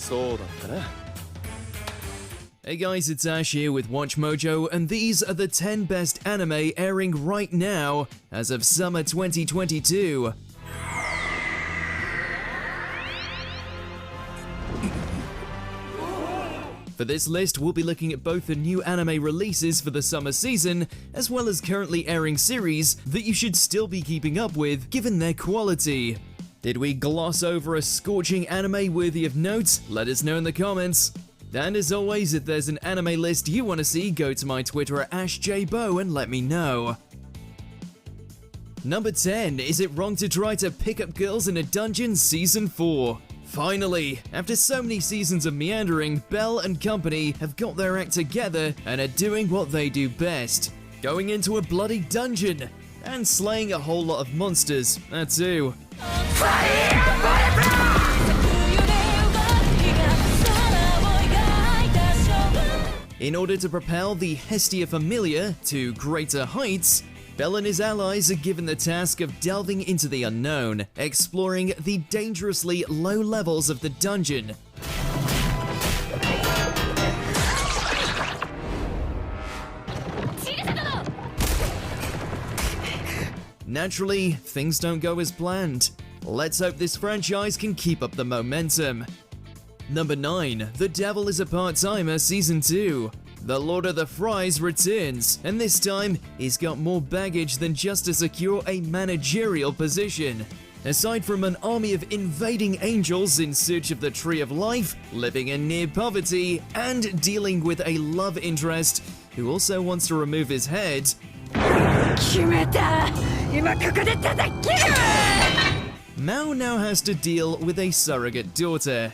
そうだったな。 Hey guys, it's Ash here with Watch Mojo, and these are the 10 best anime airing right now as of summer 2022. For this list, we'll be looking at both the new anime releases for the summer season, as well as currently airing series that you should still be keeping up with given their quality. Did we gloss over a scorching anime worthy of note? Let us know in the comments. And as always, if there's an anime list you want to see, go to my Twitter at AshJBo and let me know. Number 10, Is It Wrong to Try to Pick Up Girls in a Dungeon Season 4? Finally, after so many seasons of meandering, Bell and company have got their act together and are doing what they do best. Going into a bloody dungeon and slaying a whole lot of monsters, that too. In order to propel the Hestia Familia to greater heights, Bell and his allies are given the task of delving into the unknown, exploring the dangerously low levels of the dungeon. Naturally, things don't go as planned. Let's hope this franchise can keep up the momentum. Number 9, The Devil is a Part-Timer Season 2. The Lord of the Fries returns, and this time, he's got more baggage than just to secure a managerial position. Aside from an army of invading angels in search of the Tree of Life, living in near poverty, and dealing with a love interest who also wants to remove his head, Mao now has to deal with a surrogate daughter.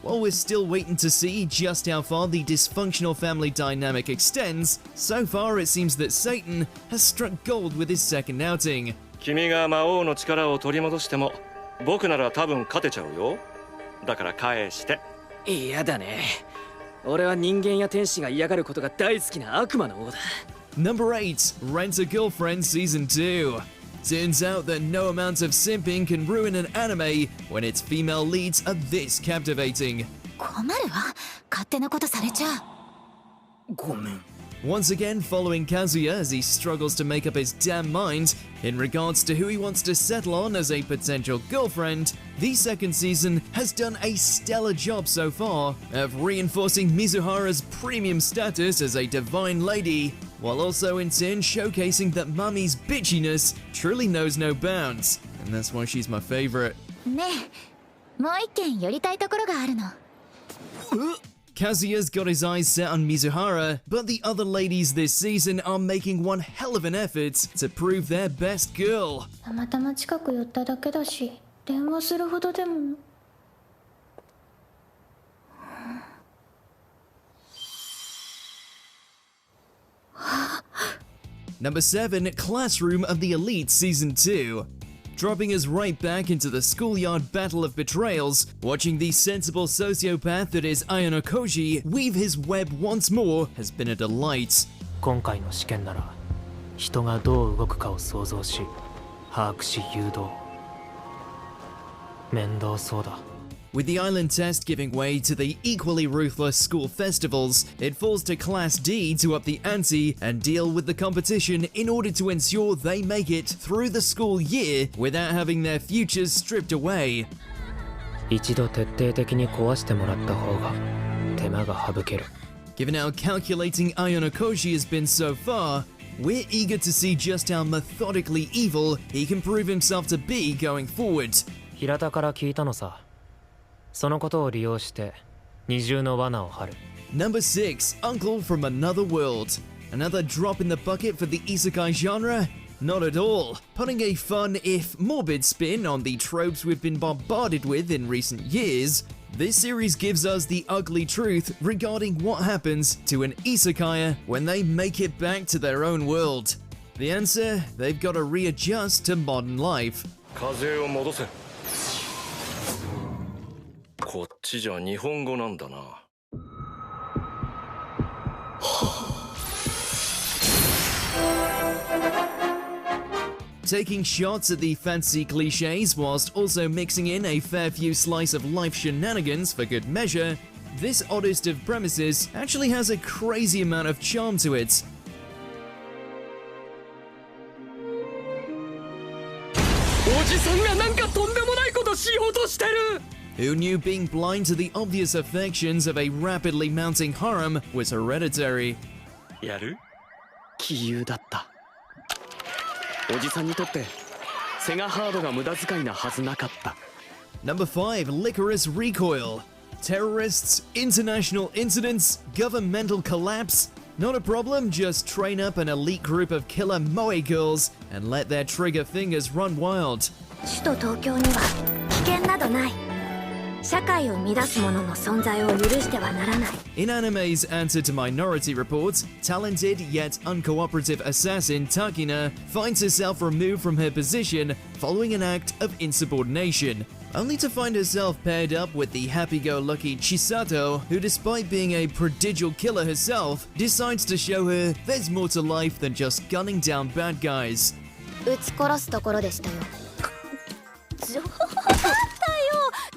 While we're still waiting to see just how far the dysfunctional family dynamic extends, so far it seems that Satan has struck gold with his second outing. 君が魔王の力を取り戻しても、僕なら多分勝てちゃうよ。だから返して。嫌だね。俺は人間や天使が嫌がることが大好きな悪魔の王だ。Number 8, Rent a Girlfriend Season 2. Turns out that no amount of simping can ruin an anime when its female leads are this captivating. 困るわ。勝手なことされちゃう。ごめん。Once again following Kazuya as he struggles to make up his damn mind in regards to who he wants to settle on as a potential girlfriend, the second season has done a stellar job so far of reinforcing Mizuhara's premium status as a divine lady, while also in turn showcasing that Mami's bitchiness truly knows no bounds, and that's why she's my favorite. ねえ、もう一件寄りたいところがあるの。Kazuya's got his eyes set on Mizuhara, but the other ladies this season are making one hell of an effort to prove their best girl. たまたま近く寄っただけだし、電話するほどでも。Number 7, Classroom of the Elite Season 2. Dropping us right back into the schoolyard battle of betrayals, watching the sensible sociopath that is Ayano Koji weave his web once more has been a delight. 今回の試験なら人がどう動くかを想像し把握し誘導面倒そうだ With the island test giving way to the equally ruthless school festivals, it falls to Class D to up the ante and deal with the competition in order to ensure they make it through the school year without having their futures stripped away. 一度徹底的に壊してもらった方が手間が省ける Given how calculating Ayano Koji has been so far, we're eager to see just how methodically evil he can prove himself to be going forward. 平田から聞いたのさそのことを利用して二重の罠を張る Number 6, Uncle from Another World. Another drop in the bucket for the isekai genre? Not at all. Putting a fun, if morbid spin on the tropes we've been bombarded with in recent years, this series gives us the ugly truth regarding what happens to an isekai when they make it back to their own world. The answer? They've got to readjust to modern life. 風を戻せ。こっちじゃ日本語なんだな。taking shots at the fancy cliches whilst also mixing in a fair few slice of life shenanigans for good measure, this oddest of premises actually has a crazy amount of charm to it. Who knew being blind to the obvious affections of a rapidly mounting harem was hereditary? やる？杞憂だった。おじさんにとってセガハードが無駄遣いなはずなかった。 Number 5, Licorice Recoil. Terrorists, international incidents, governmental collapse. Not a problem, just train up an elite group of killer moe girls and let their trigger fingers run wild. 首都東京には危険などない。社会を乱す者の存在を許してはならない。 In anime's answer to Minority Report, talented yet uncooperative assassin Takina finds herself removed from her position following an act of insubordination, only to find herself paired up with the happy-go-lucky Chisato, who despite being a prodigal killer herself, decides to show her there's more to life than just gunning down bad guys. 撃ち殺すところでしたよ。冗談だよ。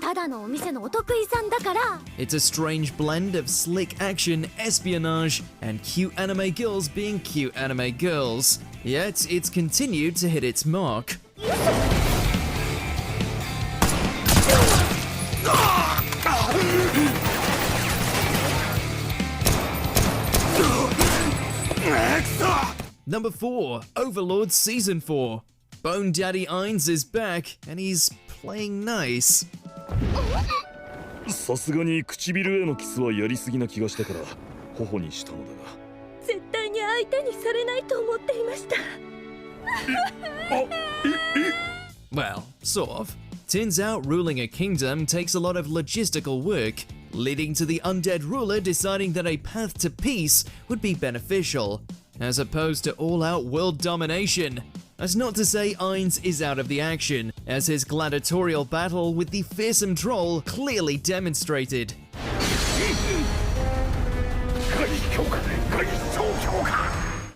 ただのお店のお得意さんだから。 It's a strange blend of slick action, espionage, and cute anime girls being cute anime girls. Yet, it's continued to hit its mark. Number 4, Overlord Season 4. Bone Daddy Ainz is back, and he's playing nice. さすがに唇へのキスはやりすぎな気がしたから頬にしたのだが。絶対に相手にされないと思っていました。Well, sort of. Turns out ruling a kingdom takes a lot of logistical work, leading to the undead ruler deciding that a path to peace would be beneficial, as opposed to all-out world domination. That's not to say Ainz is out of the action, as his gladiatorial battle with the fearsome troll clearly demonstrated.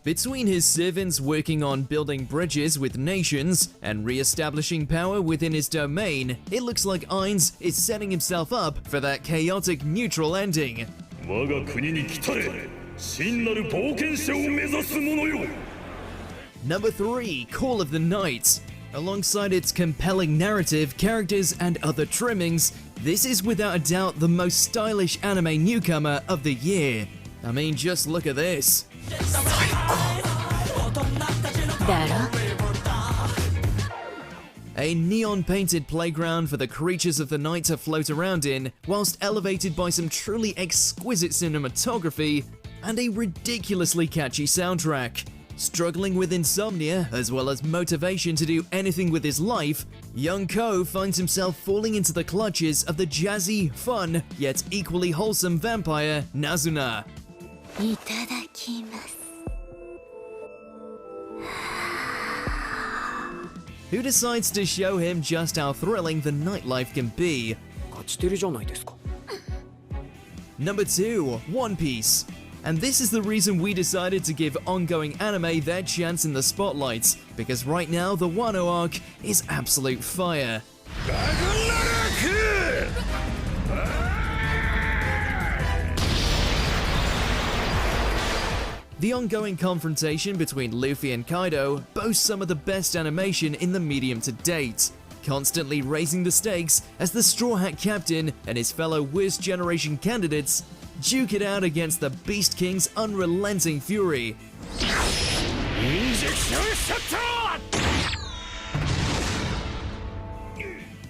Between his servants working on building bridges with nations and re-establishing power within his domain, it looks like Ainz is setting himself up for that chaotic neutral ending. 我が国に来たれ、真なる冒険者を目指す者よ。 Number 3, Call of the Night. Alongside its compelling narrative, characters, and other trimmings, this is without a doubt the most stylish anime newcomer of the year. I mean, just look at this. A neon-painted playground for the creatures of the night to float around in, whilst elevated by some truly exquisite cinematography and a ridiculously catchy soundtrack. Struggling with insomnia, as well as motivation to do anything with his life, young Ko finds himself falling into the clutches of the jazzy, fun, yet equally wholesome vampire, Nazuna. いただきます。 Who decides to show him just how thrilling the nightlife can be. 勝ちてるじゃないですか。 Number 2, One Piece. And this is the reason we decided to give ongoing anime their chance in the spotlight, because right now the Wano arc is absolute fire. The ongoing confrontation between Luffy and Kaido boasts some of the best animation in the medium to date, constantly raising the stakes as the Straw Hat Captain and his fellow worst generation candidates duke it out against the Beast King's unrelenting fury.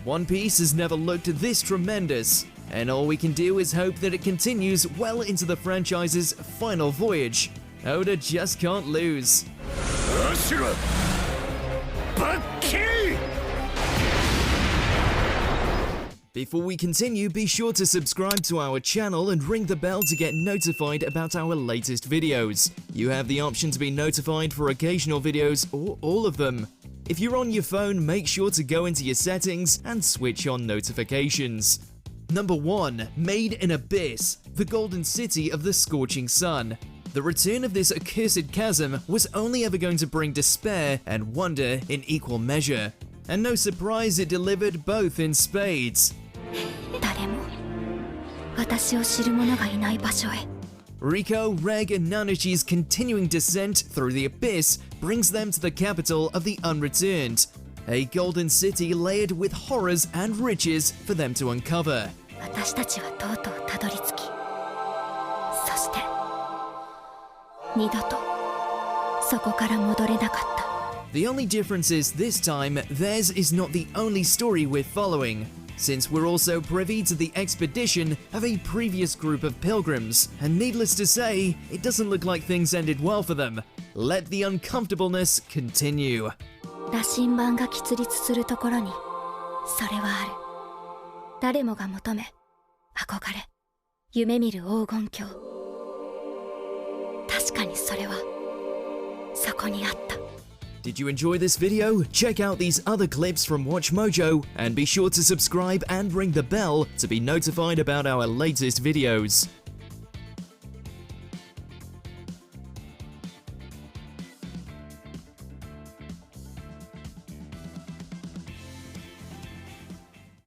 One Piece has never looked this tremendous, and all we can do is hope that it continues well into the franchise's final voyage. Oda just can't lose. Before we continue, be sure to subscribe to our channel and ring the bell to get notified about our latest videos. You have the option to be notified for occasional videos or all of them. If you're on your phone, make sure to go into your settings and switch on notifications. Number 1, Made in Abyss, the Golden City of the Scorching Sun. The return of this accursed chasm was only ever going to bring despair and wonder in equal measure. And no surprise, it delivered both in spades. 誰も私を知る者がいない場所へ Riko, Reg, and Nanachi's continuing descent through the abyss brings them to the capital of the Unreturned, a golden city layered with horrors and riches for them to uncover. 私たちはとうとうたどり着きそして二度とそこから戻れなかった The only difference is this time, theirs is not the only story we're following, since we're also privy to the expedition of a previous group of pilgrims, and needless to say, it doesn't look like things ended well for them. Let the uncomfortableness continue. 羅針盤が喫立するところにそれはある誰もが求め憧れ夢見る黄金鏡確かにそれはそこにあった Did you enjoy this video? Check out these other clips from WatchMojo and be sure to subscribe and ring the bell to be notified about our latest videos.